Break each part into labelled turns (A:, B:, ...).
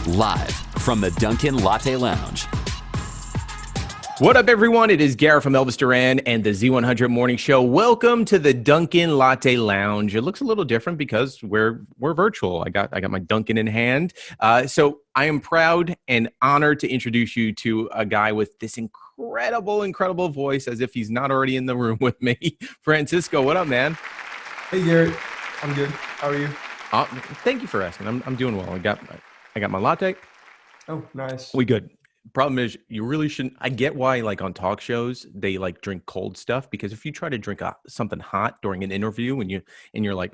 A: Live from the Dunkin Latte Lounge.
B: What up, everyone? It is Garrett from Elvis Duran and the Z100 Morning Show. Welcome to the Dunkin Latte Lounge. It looks a little different because we're virtual. I got my Dunkin in hand. So I am proud and honored to introduce you to a guy with this incredible voice, as if he's not already in the room with me. Francisco, what up, man?
C: Hey Garrett, I'm good. How are you?
B: Thank you for asking. I'm doing well. I got my latte.
C: Oh, nice.
B: We good. Problem is, you really shouldn't. I get why, like on talk shows, they like drink cold stuff, because if you try to drink something hot during an interview and you're like,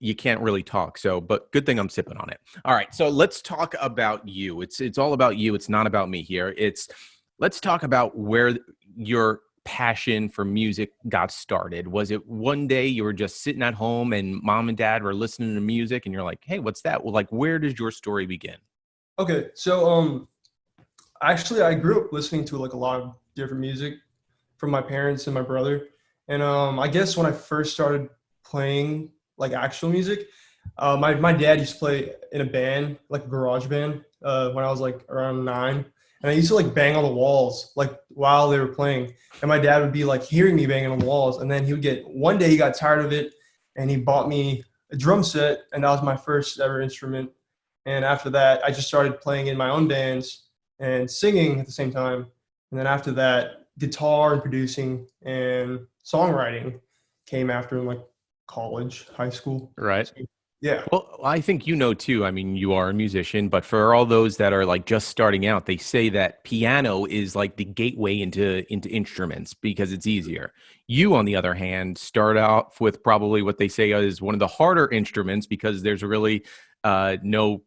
B: you can't really talk. So, but good thing I'm sipping on it. All right, so let's talk about you. It's all about you. It's not about me here. Let's talk about where your passion for music got started. Was it one day you were just sitting at home and mom and dad were listening to music and you're like, hey, what's that? Well, like, where does your story begin?
C: Okay, so actually I grew up listening to like a lot of different music from my parents and my brother. And I guess when I first started playing like actual music, my dad used to play in a band, like a garage band, when I was like around 9. And I used to like bang on the walls like while they were playing. And my dad would be like hearing me banging on the walls. And then one day he got tired of it and he bought me a drum set. And that was my first ever instrument. And after that, I just started playing in my own bands and singing at the same time. And then after that, guitar and producing and songwriting came after in like college, high school.
B: Right.
C: So, yeah.
B: Well, I think you know too. I mean, you are a musician, but for all those that are like just starting out, they say that piano is like the gateway into instruments because it's easier. You, on the other hand, start out with probably what they say is one of the harder instruments because there's really no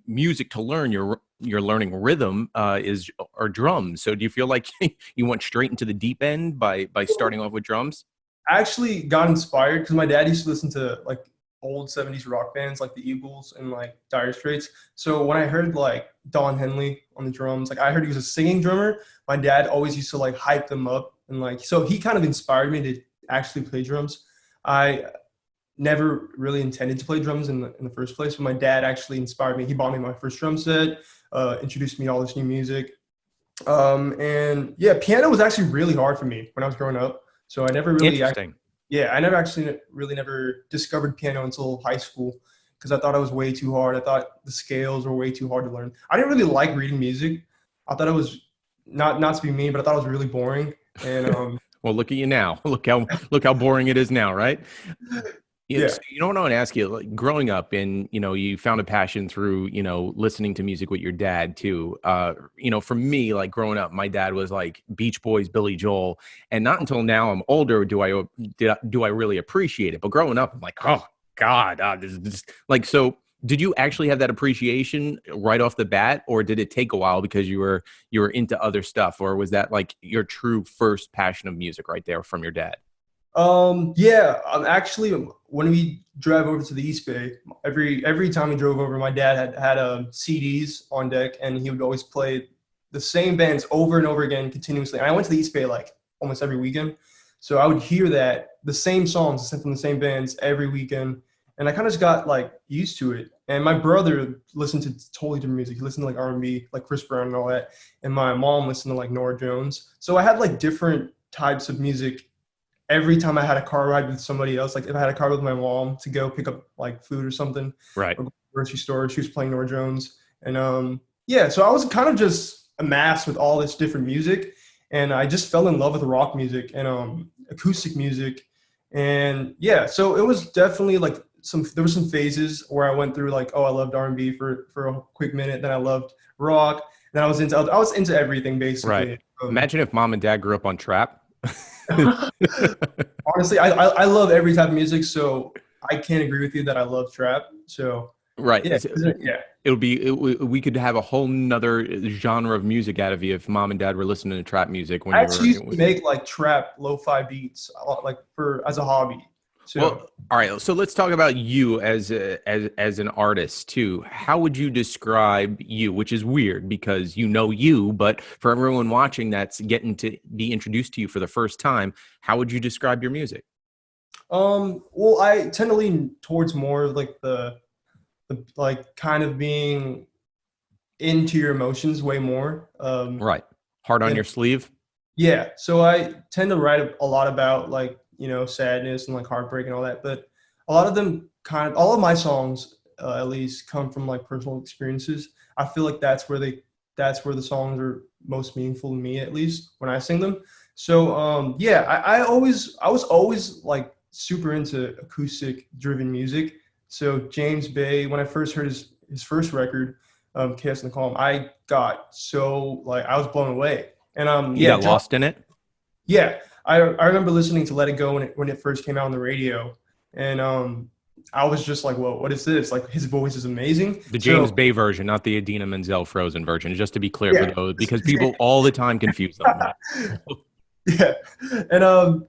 B: music to learn. You're learning rhythm or drums. So do you feel like you went straight into the deep end by starting off with drums?
C: I actually got inspired because my dad used to listen to like old 70s rock bands like the Eagles and like Dire Straits. So when I heard like Don Henley on the drums, like I heard he was a singing drummer. My dad always used to like hype them up, and like so he kind of inspired me to actually play drums. I never really intended to play drums in the first place, but my dad actually inspired me. He bought me my first drum set, introduced me to all this new music. And yeah, piano was actually really hard for me when I was growing up. So I never really
B: Interesting.
C: yeah, I never actually really never discovered piano until high school because I thought it was way too hard. I thought the scales were way too hard to learn. I didn't really like reading music. I thought it was not to be mean, but I thought it was really boring. And
B: Well, look at you now. Look how boring it is now, right? Yeah,
C: yeah,
B: so you know what I want to ask you? Like growing up, and you found a passion through listening to music with your dad too. For me, like growing up, my dad was like Beach Boys, Billy Joel, and not until now I'm older do I really appreciate it. But growing up, I'm like, oh God, this is just like so. Did you actually have that appreciation right off the bat, or did it take a while because you were into other stuff, or was that like your true first passion of music right there from your dad?
C: yeah. Actually, when we drive over to the East Bay, every time we drove over, my dad had CDs on deck, and he would always play the same bands over and over again continuously. And I went to the East Bay like almost every weekend, so I would hear the same songs from the same bands every weekend, and I kind of just got like used to it. And my brother listened to totally different music. He listened to like R&B, like Chris Brown and all that. And my mom listened to like Nora Jones. So I had like different types of music every time I had a car ride with somebody else. Like if I had a car with my mom to go pick up like food or something,
B: Right.
C: or go to the grocery store, she was playing Nora Jones. And yeah, so I was kind of just amassed with all this different music. And I just fell in love with rock music and acoustic music. And yeah, so it was definitely like there were some phases where I went through like, oh, I loved R&B for a quick minute. Then I loved rock. Then I was into everything
B: Right.
C: basically.
B: Imagine if mom and dad grew up on trap.
C: Honestly, I love every type of music, so I can't agree with you that I love trap. So
B: Right.
C: yeah, yeah.
B: We could have a whole nother genre of music out of you if mom and dad were listening to trap music when
C: I
B: you
C: actually used
B: were.
C: to make like trap lo-fi beats, like for as a hobby. So
B: Well, all right. So let's talk about you as an artist too. How would you describe you? Which is weird because you, but for everyone watching that's getting to be introduced to you for the first time, how would you describe your music?
C: well, I tend to lean towards more of like the like kind of being into your emotions way more.
B: Right. Heart on
C: And
B: your sleeve.
C: yeah, so I tend to write a lot about like, sadness and like heartbreak and all that, but a lot of them all of my songs at least come from like personal experiences. I feel like that's where the songs are most meaningful to me, at least when I sing them. So yeah, I was always like super into acoustic driven music. So James Bay, when I first heard his first record, Chaos in the Calm, I got so like I was blown away. And
B: You got lost in it.
C: yeah, I remember listening to Let It Go when it first came out on the radio, and I was just like, whoa, what is this? Like his voice is amazing.
B: The James
C: So
B: Bay version, not the Idina Menzel Frozen version, just to be clear for
C: yeah,
B: those, because people all the time confuse them.
C: yeah, and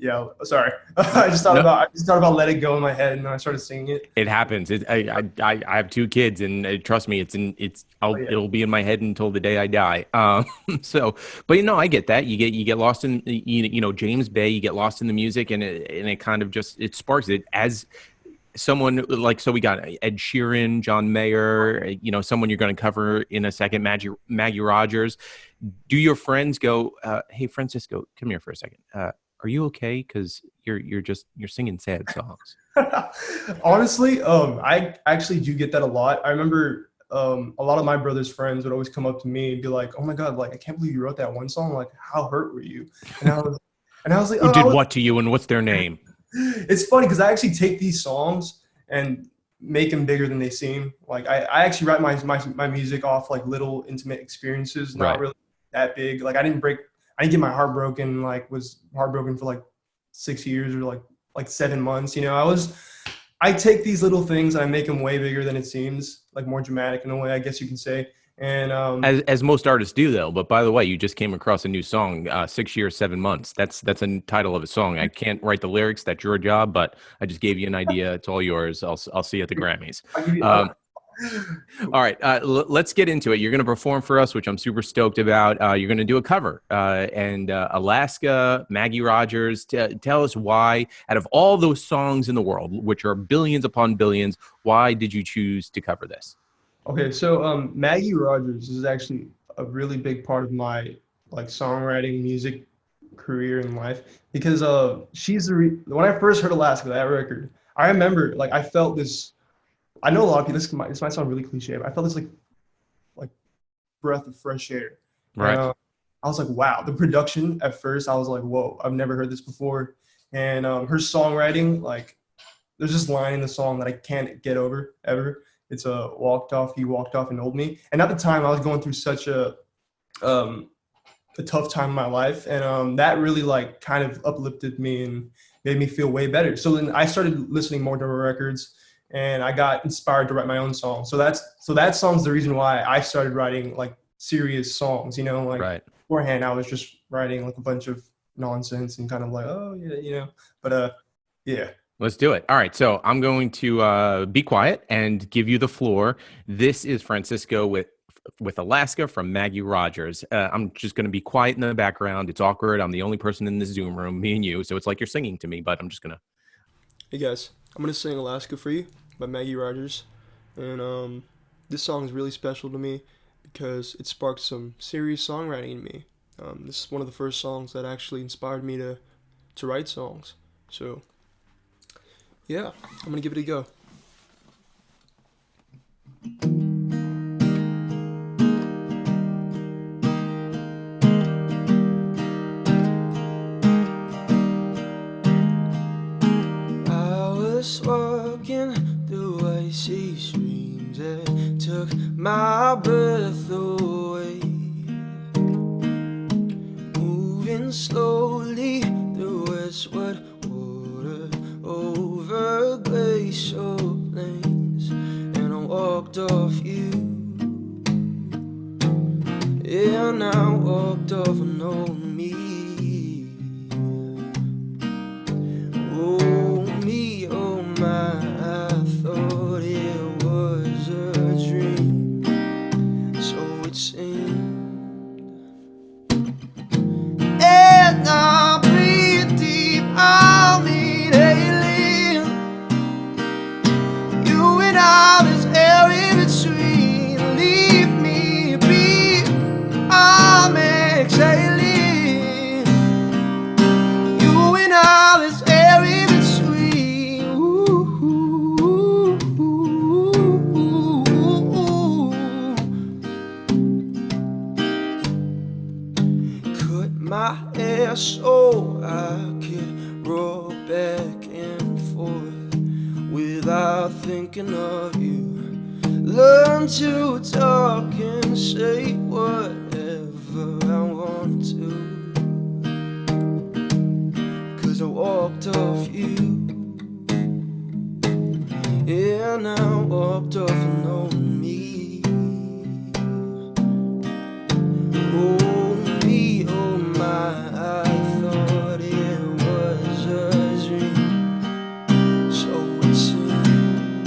C: yeah, sorry, I just
B: No,
C: thought about Let It Go in my head, and then I started singing it.
B: it happens. I have 2 kids, and trust me,
C: Oh, yeah.
B: it'll be in my head until the day I die. So, but I get that. You get lost in James Bay. You get lost in the music, and it kind of just it sparks it as someone like, so we got Ed Sheeran, John Mayer, someone you're going to cover in a second, Maggie Rogers. Do your friends go, hey, Francisco, come here for a second. Are you okay? Because you're singing sad songs.
C: Honestly, I actually do get that a lot. I remember a lot of my brother's friends would always come up to me and be like, "Oh my God, like I can't believe you wrote that one song. Like, how hurt were you?" And I was like,
B: Who
C: "Oh,
B: did what to you, and what's their name?
C: It's funny because I actually take these songs and make them bigger than they seem. Like I actually write my music off like little intimate experiences, not
B: Right.
C: really that big. Like I didn't get my heart broken, like was heartbroken for like 6 years or like 7 months. I take these little things and I make them way bigger than it seems, like more dramatic in a way, I guess you can say. And
B: As most artists do, though. But by the way, you just came across a new song, 6 years, 7 months. That's a title of a song. I can't write the lyrics. That's your job. But I just gave you an idea. It's all yours. I'll see you at the Grammys.
C: I'll give you,
B: All right, let's get into it. You're going to perform for us, which I'm super stoked about. You're going to do a cover, and Alaska, Maggie Rogers. Tell us why, out of all those songs in the world, which are billions upon billions, why did you choose to cover this?
C: Okay, so Maggie Rogers is actually a really big part of my like songwriting music career in life because she's when I first heard Alaska, that record, I remember like I felt this. I know a lot of people. This might sound really cliche, but I felt this like breath of fresh air. And
B: Right.
C: I was like, wow. The production at first, I was like, whoa, I've never heard this before. And her songwriting, like, there's this line in the song that I can't get over ever. It's a walked off, he walked off and told me. And at the time, I was going through such a tough time in my life, and that really like kind of uplifted me and made me feel way better. So then I started listening more to her records, and I got inspired to write my own song. So that song's the reason why I started writing like serious songs. Like
B: Right.
C: beforehand I was just writing like a bunch of nonsense and kind of like, oh yeah. But yeah.
B: Let's do it. All right. So I'm going to be quiet and give you the floor. This is Francisco with Alaska from Maggie Rogers. I'm just going to be quiet in the background. It's awkward. I'm the only person in the Zoom room, me and you. So it's like you're singing to me, but I'm just going to.
C: Hey guys, I'm gonna sing Alaska for you by Maggie Rogers, and this song is really special to me because it sparked some serious songwriting in me. This is one of the first songs that actually inspired me to write songs. So yeah, I'm gonna give it a go. I was walking through icy streams that took my breath away, moving slowly through westward water over glacial plains, and I walked off you, and I walked off an old me. Oh me, oh my, I thought it was a dream, so it seemed. And I breathe deep, I'll meet alien. You and I, there's air in between.
D: there so I could roll back and forth without thinking of you. Learn to talk and say whatever I want to, 'cause I walked off you, and I walked off and on me. Oh me, oh my, I thought it was a dream, so it seemed.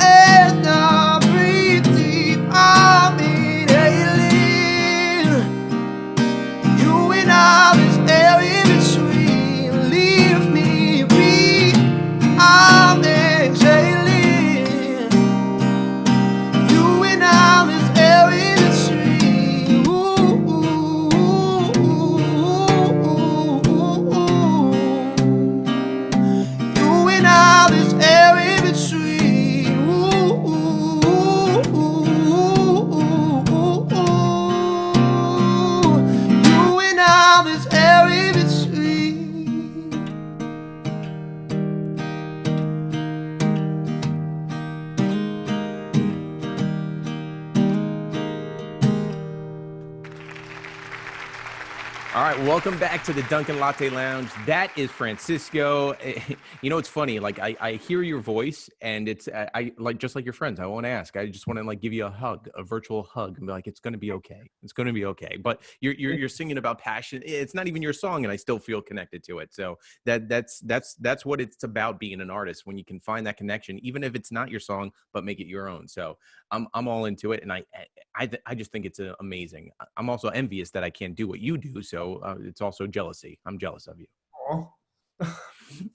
D: And I breathe deep, I'm inhaling. You and I, there's air in between. Leave me be, I'm exhaling. You and I, there's air in between. Ooh, ooh, ooh, ooh, ooh, ooh. You and I, there's air in between. Ooh, ooh, ooh, ooh, ooh, ooh. You and I, there's air in between.
B: All right, welcome back to the Dunkin Latte Lounge. That is Francisco. You know, it's funny. Like I hear your voice, and it's I like just like your friends. I want to ask. I just want to like give you a hug, a virtual hug, and be like, "It's going to be okay. It's going to be okay." But you're singing about passion. It's not even your song, and I still feel connected to it. So that's what it's about being an artist, when you can find that connection, even if it's not your song, but make it your own. So I'm all into it, and I just think it's amazing. I'm also envious that I can't do what you do. So it's also jealousy. I'm jealous of you.
C: Aw.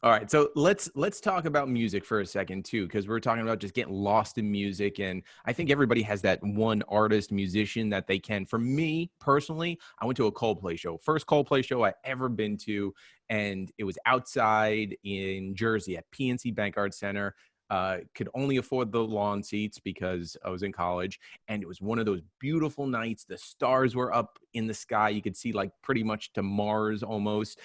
B: All right, so let's talk about music for a second too, because we're talking about just getting lost in music, and I think everybody has that one artist, musician that they can. For me personally, I went to a Coldplay show, first Coldplay show I ever been to, and it was outside in Jersey at PNC Bank Arts Center. Could only afford the lawn seats because I was in college, and it was one of those beautiful nights. The stars were up in the sky. You could see like pretty much to Mars almost.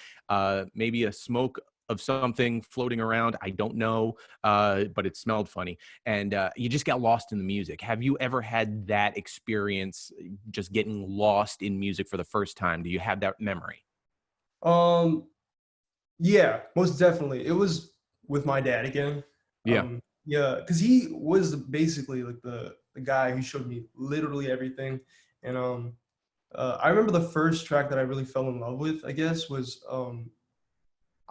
B: Maybe a smoke of something floating around. I don't know, but it smelled funny. And you just got lost in the music. Have you ever had that experience, just getting lost in music for the first time? Do you have that memory?
C: Yeah, most definitely. It was with my dad again.
B: Yeah.
C: Yeah, because he was basically like the guy who showed me literally everything. And I remember the first track that I really fell in love with, I guess, was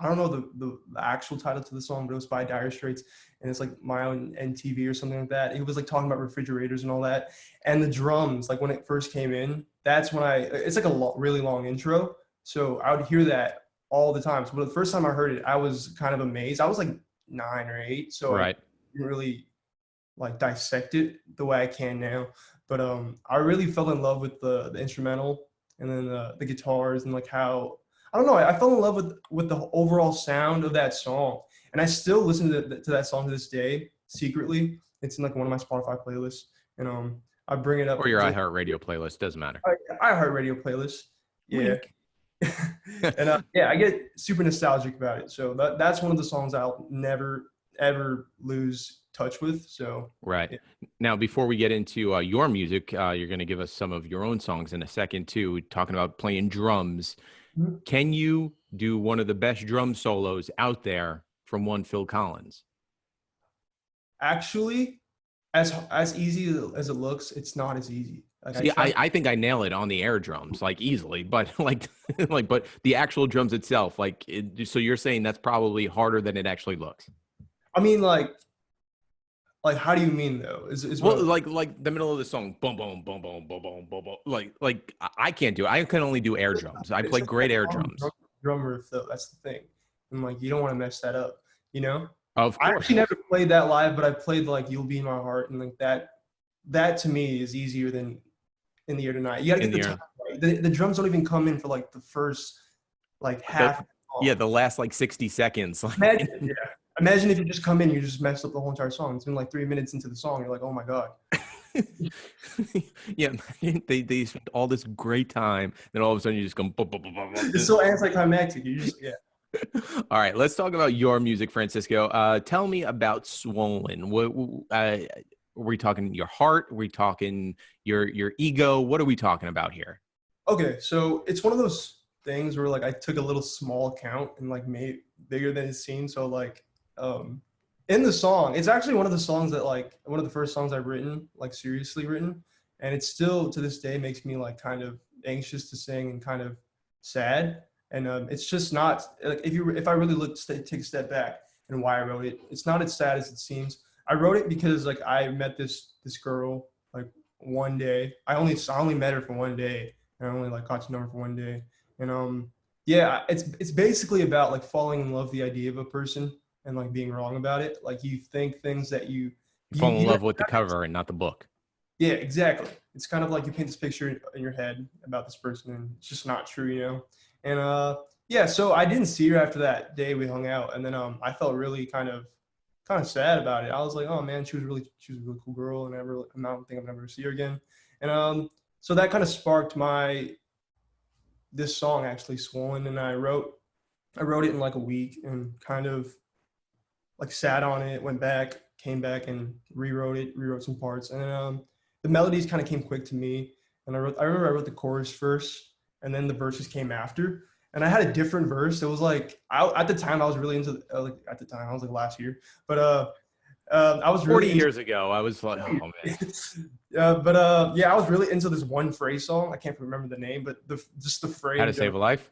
C: I don't know the actual title to the song, but it was by Dire Straits, and it's like My Own NTV or something like that. He was like talking about refrigerators and all that, and the drums, like when it first came in, that's when it's like a really long intro, so I would hear that all the time. So but the first time I heard it, I was kind of amazed. I was like 9 or 8, so I
B: Right.
C: didn't really like dissect it the way I can now. But I really fell in love with the instrumental, and then the guitars, and like how I don't know. I fell in love with the overall sound of that song, and I still listen to that song to this day secretly. It's in like one of my Spotify playlists, and I bring it up.
B: Or your iHeartRadio playlist, doesn't matter.
C: iHeartRadio playlist. Yeah.
B: Wink.
C: And yeah, I get super nostalgic about it. So that's one of the songs I'll never ever lose touch with. So
B: Right.
C: yeah.
B: Now, before we get into your music, you're going to give us some of your own songs in a second too, talking about playing drums.
C: Mhm.
B: Can you do one of the best drum solos out there from one Phil Collins?
C: Actually, as easy as it looks, it's not as easy. Like I
B: See,
C: tried.
B: I think I nail it on the air drums, like easily, but like, but the actual drums itself, like, so you're saying that's probably harder than it actually looks.
C: I mean, like how do you mean though? Is
B: Well,
C: what
B: like the middle of the song, boom, boom, boom, boom, boom, boom, boom, boom. Like I can't do it. I can only do air drums. I
C: it's
B: play
C: such
B: great
C: a
B: air
C: common
B: drums.
C: drum riff though. That's the thing. And like you don't want to mess that up. You know.
B: Of
C: I
B: course.
C: actually never played that live, but I played like "You'll Be in My Heart," and like that to me is easier than "In the Air Tonight." You gotta
B: In
C: get
B: the
C: the
B: air.
C: time right. The drums don't even come in for like the first like half
B: The,
C: of the
B: yeah,
C: song.
B: the last like 60 seconds.
C: Imagine, yeah. Imagine if you just come in, you just messed up the whole entire song. It's been like 3 minutes into the song. You're like, oh my god.
B: Yeah, they spent all this great time, then all of a sudden you just go. Bum, bum, bum, bum, bum.
C: It's so anticlimactic. You just
B: All right, let's talk about your music, Francisco. Tell me about Swollen. What are we talking? Your heart? Are we talking your ego? What are we talking about here?
C: Okay, so it's one of those things where like I took a little small count and like made bigger than it seemed. So like in the song, it's actually one of the songs that like one of the first songs I've written, like seriously written, and it still to this day makes me like kind of anxious to sing and kind of sad. And it's just not like if I really take a step back and why I wrote it, it's not as sad as it seems. I wrote it because like I met this girl like one day. I only met her for one day, and I only like got to know her for one day. And yeah, it's basically about like falling in love with the idea of a person and like being wrong about it. Like you think things that you
B: Fall in love with the cover and not the book.
C: yeah, exactly. It's kind of like you paint this picture in your head about this person and it's just not true, you know? And yeah, so I didn't see her after that day we hung out. And then I felt really kind of sad about it. I was like, oh man, she was a really cool girl and I don't think I'm never gonna see her again. And so that kind of sparked this song actually, Swollen, and I wrote it in like a week and kind of like sat on it, went back, came back and rewrote some parts. And the melodies kind of came quick to me. And I remember I wrote the chorus first and then the verses came after. And I had a different verse. It was like, at the time I was really into, at the time, I was like last year, but I was really
B: 40 years ago, I was like, oh man.
C: Yeah, I was really into this one phrase song. I can't remember the name, but just the phrase.
B: How to Save a Life?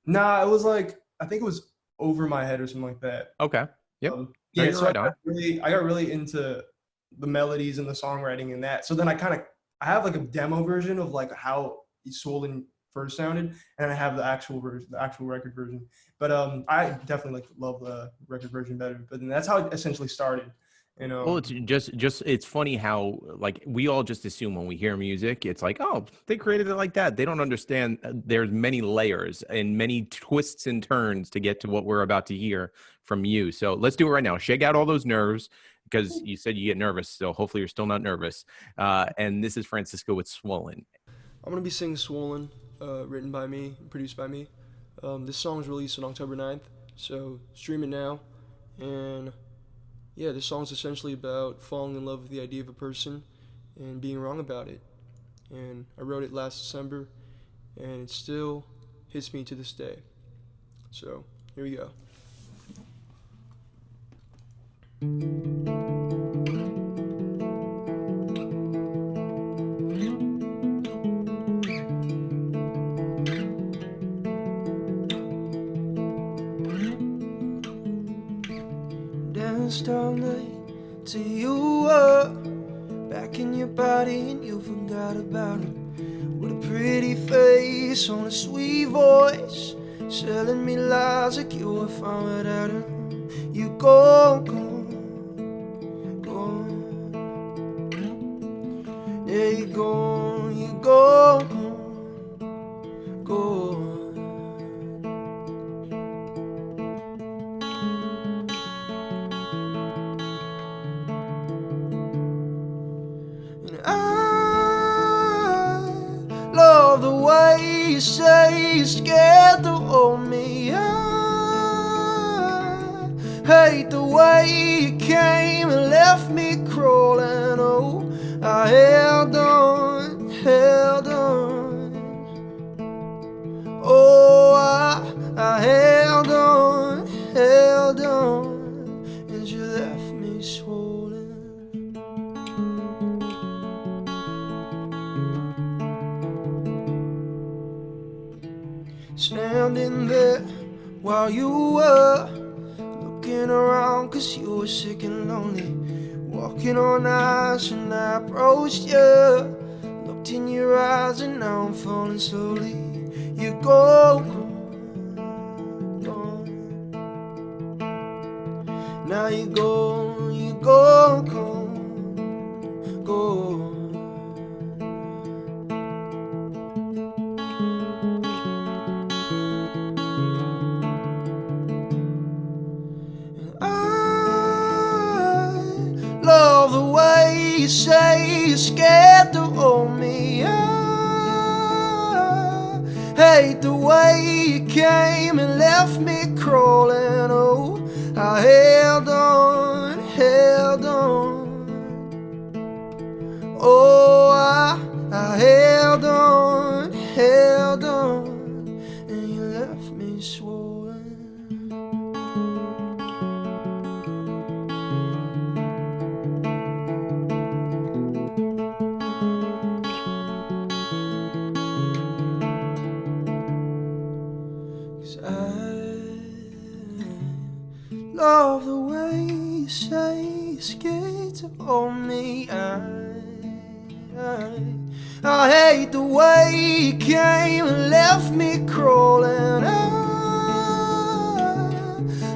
C: Nah, it was like, I think it was Over My Head or something like that.
B: Okay. Yep.
C: Yeah, so I got really into the melodies and the songwriting and that. So then I have like a demo version of like how Swollen first sounded, and I have the actual record version. But I definitely love the record version better. But then that's how it essentially started.
B: Well, it's just it's funny how like we all just assume when we hear music, it's like, oh, they created it like that. They don't understand there's many layers and many twists and turns to get to what we're about to hear from you. So let's do it right now. Shake out all those nerves because you said you get nervous. So hopefully you're still not nervous. And this is Francisco with Swollen.
D: I'm going to be singing Swollen, written by me, produced by me. This song was released on October 9th, so stream it now. And yeah, this song's essentially about falling in love with the idea of a person and being wrong about it. And I wrote it last December, and it still hits me to this day. So, here we go. Danced all night till you were back in your body and you forgot about him. With a pretty face on a sweet voice, selling me lies like you were fine without him. You go, yeah, you go, go. And I love the way you say you're scared to hold me. I hate the way you came and left me crawling. Oh, I held on. Oh, I held on, and you left me swollen. Standing there while you were looking around 'cause you were sick and lonely, walking on ice, and I approached you, looked in your eyes, and now I'm falling slowly. You go, now you go, go. Love the way you say you're scared to hold me. I hate the way you came and left me crawling. Oh, I held on, held on. Oh, I held on, and you left me swollen. 'Cause I love the way you say you're scared to hold me. I hate the way you came and left me crawling. I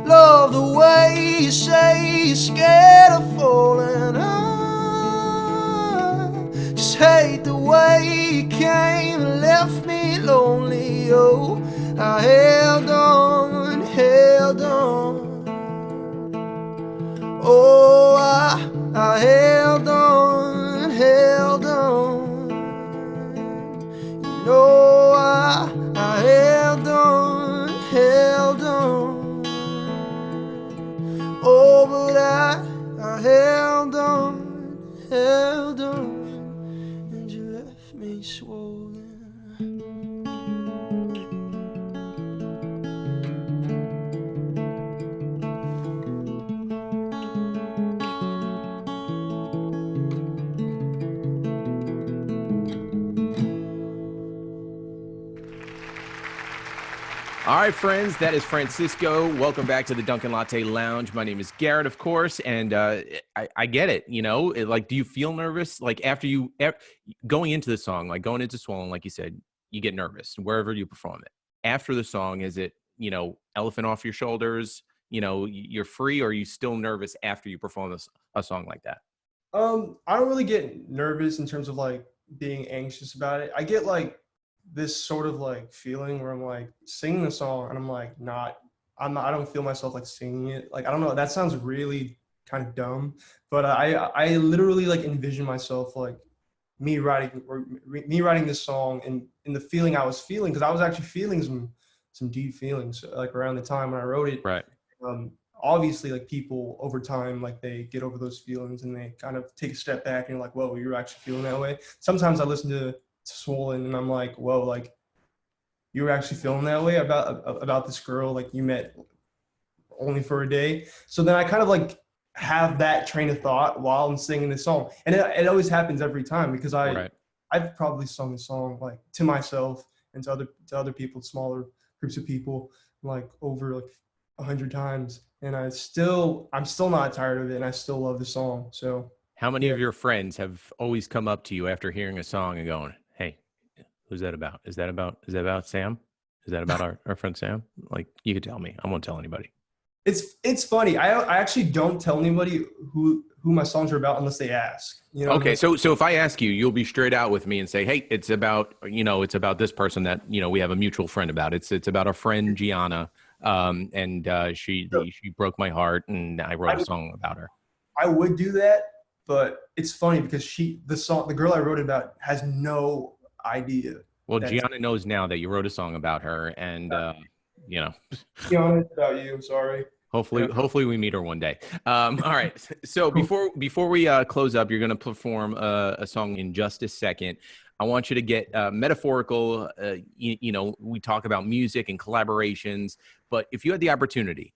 D: love the way you say you're scared of falling. I just hate the way you came and left me lonely. Oh, I held on, held on. Oh, I held on, held on. You know I held on, held on. Oh, but I held on, and you left me swollen.
B: All right, friends, that is Francisco. Welcome back to the Dunkin Latte Lounge. My name is Garrett, of course, and I get it. You know, like, do you feel nervous? Like going into the song, like going into Swollen, like you said, you get nervous wherever you perform it. After the song, is it, elephant off your shoulders? You're free, or are you still nervous after you perform a song like that?
C: I don't really get nervous in terms of like being anxious about it. I get like this sort of like feeling where I'm like singing the song and I'm like I don't feel myself like singing it. Like, I don't know, that sounds really kind of dumb, but I literally like envision myself like me writing this song and in the feeling I was feeling, because I was actually feeling some deep feelings like around the time when I wrote it.
B: Right.
C: Obviously, like, people over time, like, they get over those feelings and they kind of take a step back and like, whoa, you're actually feeling that way. Sometimes I listen to Swollen and I'm like, whoa, like, you were actually feeling that way about this girl like you met only for a day. So then I kind of like have that train of thought while I'm singing this song, and it always happens every time, because I've probably sung the song like to myself and to other people, smaller groups of people, like over like 100 times, and I'm still not tired of it, and I still love the song. So
B: how many of your friends have always come up to you after hearing a song and going, "Hey, who's that about? Is that about Sam? Is that about our friend Sam?" Like, you could tell me. I won't tell anybody.
C: It's funny. I actually don't tell anybody who my songs are about unless they ask.
B: Okay, so if I ask you, you'll be straight out with me and say, "Hey, it's about this person that we have a mutual friend about. It's about our friend Gianna, and she broke my heart, and I wrote a song about her."
C: I would do that, but it's funny because the girl I wrote it about has no idea.
B: Well, Gianna knows now that you wrote a song about her, and
C: Gianna, it's about you. Sorry.
B: Hopefully we meet her one day. All right. So before we close up, you're going to perform a song in just a second. I want you to get metaphorical. We talk about music and collaborations, but if you had the opportunity,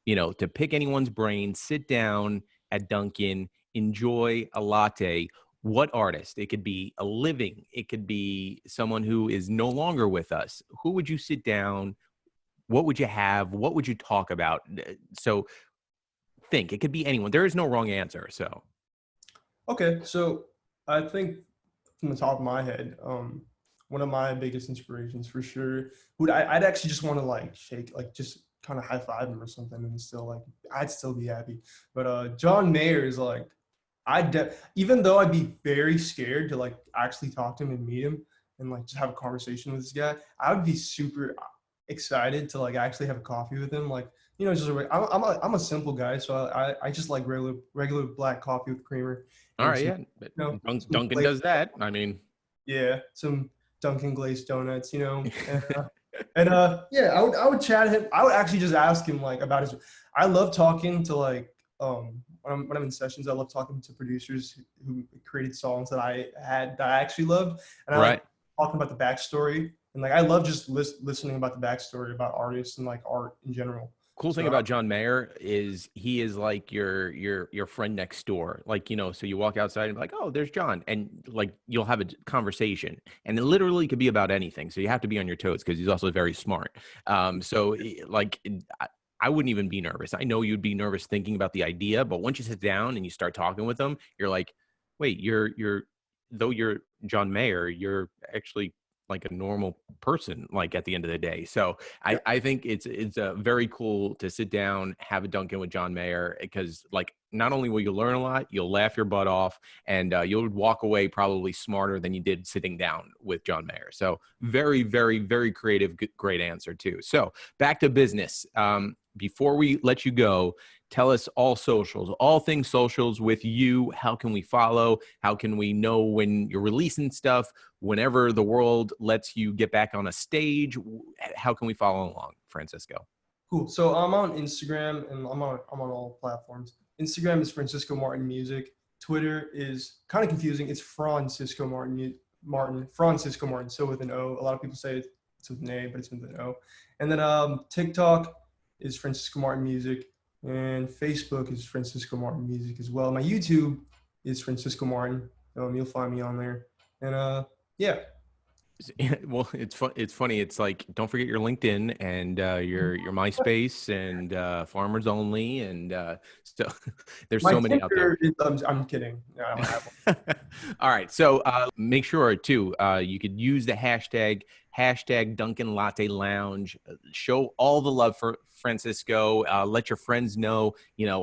B: to pick anyone's brain, sit down at Dunkin', enjoy a latte, what artist? It could be a living. It could be someone who is no longer with us. Who would you sit down? What would you have? What would you talk about? So think. It could be anyone. There is no wrong answer. So,
C: okay. So I think from the top of my head, one of my biggest inspirations for sure, I'd actually just want to like shake, like just kind of high five him or something, and I'd still be happy. But John Mayer is like, even though I'd be very scared to like actually talk to him and meet him and like just have a conversation with this guy, I would be super excited to like actually have a coffee with him, like just I'm a simple guy, so I just like regular black coffee with creamer.
B: All
C: And
B: right,
C: some,
B: yeah.
C: some
B: Duncan
C: flavored
B: does that. I mean,
C: yeah, some Dunkin glazed donuts, and yeah, I would chat him. I would actually just ask him like about his. I love talking to like when I'm in sessions. I love talking to producers who created songs that I actually loved, and I like
B: right.
C: talking about the backstory. And like I love just listening about the backstory about artists and like art in general.
B: Cool thing
C: So
B: about John Mayer is he is like your friend next door. Like, so you walk outside and be like, oh, there's John. And like you'll have a conversation. And it literally could be about anything. So you have to be on your toes because he's also very smart. Like I wouldn't even be nervous. I know you'd be nervous thinking about the idea, but once you sit down and you start talking with them, you're like, wait, though you're John Mayer, you're actually like a normal person, like at the end of the day. So I think it's very cool to sit down, have a Dunkin' with John Mayer, because like not only will you learn a lot, you'll laugh your butt off, and you'll walk away probably smarter than you did sitting down with John Mayer. So very, very, very creative, great answer too. So back to business. Before we let you go, tell us all things socials with you. How can we follow? How can we know when you're releasing stuff? Whenever the world lets you get back on a stage, how can we follow along, Francisco?
C: cool. So I'm on Instagram and I'm on all platforms. Instagram is Francisco Martin Music. Twitter is kind of confusing. It's Francisco Francisco Martin. So with an O. A lot of people say it's with an A, but it's with an O. And then TikTok is Francisco Martin Music, and Facebook is Francisco Martin Music as well. My YouTube is Francisco Martin. You'll find me on there. And yeah.
B: Well, it's funny. It's like, don't forget your LinkedIn and your MySpace and Farmers Only, and so there's
C: My
B: so many out there.
C: I'm kidding. No, I don't have one.
B: All right. So make sure too, you could use the hashtag Dunkin Latte Lounge. Show all the love for Francisco. Let your friends know,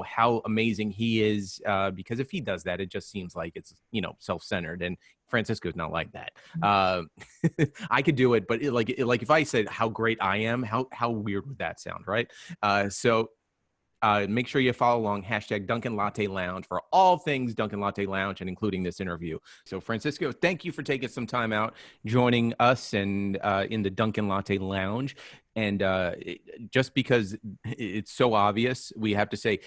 B: how amazing he is. Because if he does that, it just seems like it's, self-centered, and Francisco's not like that. I could do it, but like if I said how great I am, how weird would that sound, right? So make sure you follow along, hashtag Dunkin Latte Lounge, for all things Dunkin Latte Lounge, and including this interview. So Francisco, thank you for taking some time out, joining us and in the Dunkin Latte Lounge. And just because it's so obvious, we have to say,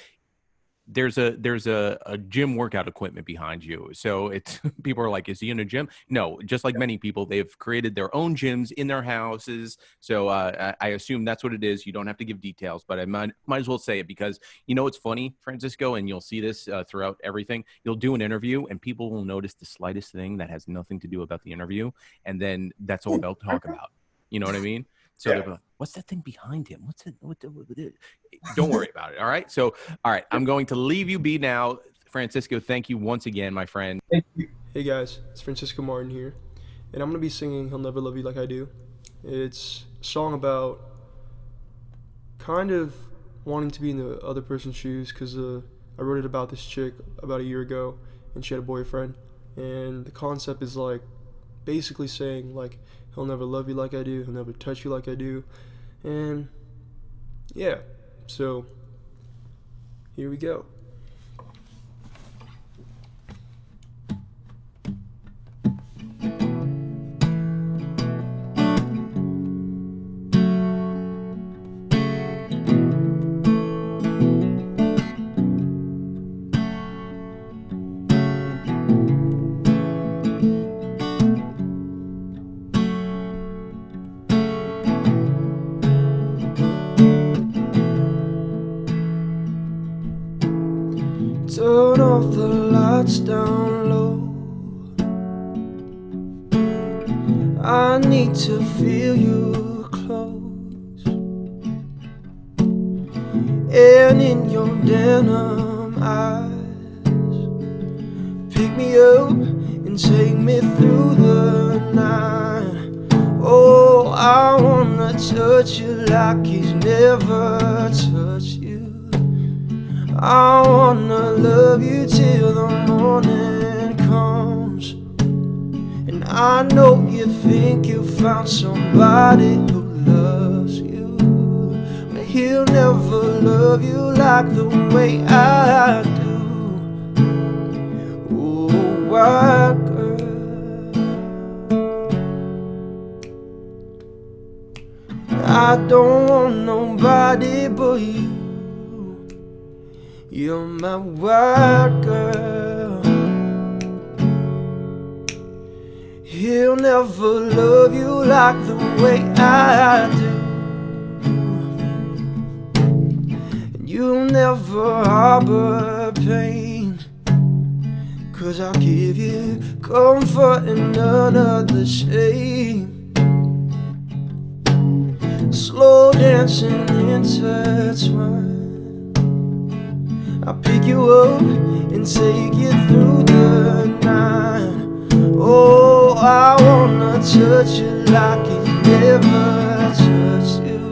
B: there's a gym workout equipment behind you. So it's people are like, is he in a gym? No, just like many people, they've created their own gyms in their houses. So I assume that's what it is. You don't have to give details, but I might as well say it, because it's funny, Francisco, and you'll see this throughout everything. You'll do an interview and people will notice the slightest thing that has nothing to do about the interview, and then that's all they'll talk about. You know what I mean? So they're like, what's that thing behind him? What's it? Don't worry about it. All right. So, all right. I'm going to leave you be now. Francisco, thank you once again, my friend.
C: Thank you.
D: Hey guys, it's Francisco Martin here, and I'm going to be singing He'll Never Love You Like I Do. It's a song about kind of wanting to be in the other person's shoes, because I wrote it about this chick about a year ago, and she had a boyfriend, and the concept is like basically saying like, he'll never love you like I do, he'll never touch you like I do, and yeah, so here we go. Turn off the lights down low. I need to feel you close, and in your denim eyes, pick me up and take me through the night. Oh, I wanna touch you like he's never touched you. I wanna love you till the morning comes, and I know you think you found somebody who loves you, but he'll never love you like the way I do. Oh, white girl, I don't want nobody but you. You're my white girl. He'll never love you like the way I do. And you'll never harbor pain, 'cause I'll give you comfort and none of the shame. Slow dancing intertwined, I'll pick you up and take you through the night. Oh, I wanna touch you like it never touched you.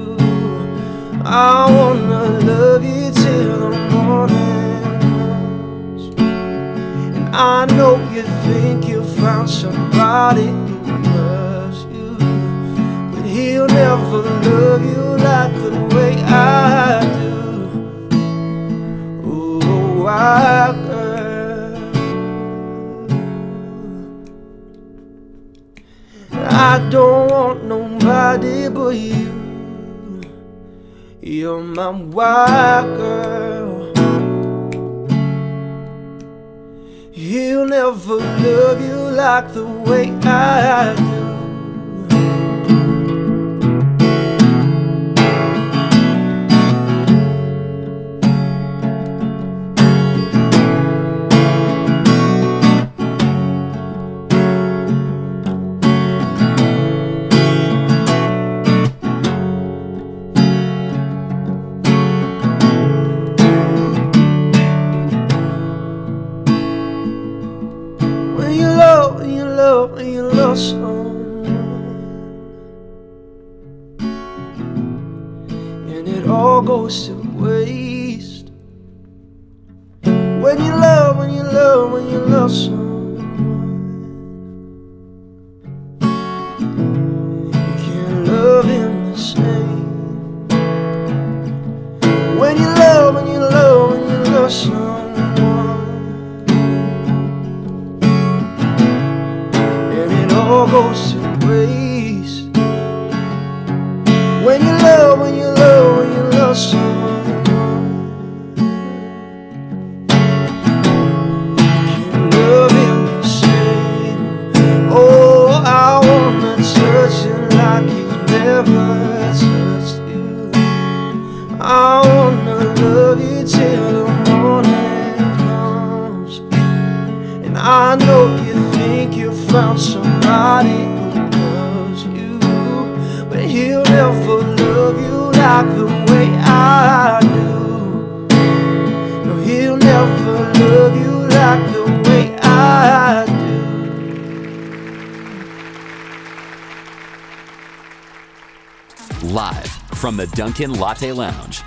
D: I wanna love you till the morning comes. And I know you think you found somebody who loves you, but he'll never love you like the way I do. Oh, I I don't want nobody but you. You're my white girl. He'll never love you like the way I do. When you love someone and it all goes to waste. When you love someone, you can't love him the same. When you love someone, all goes to waste. When you love someone, you can't love him the same. Oh, I wanna touch you like he never touched you. I wanna love you till the morning comes. And I know you think you found somebody who loves you, but he'll never love you like the way I do. No, he'll never love you like the way I do.
A: Live from the Dunkin Latte Lounge,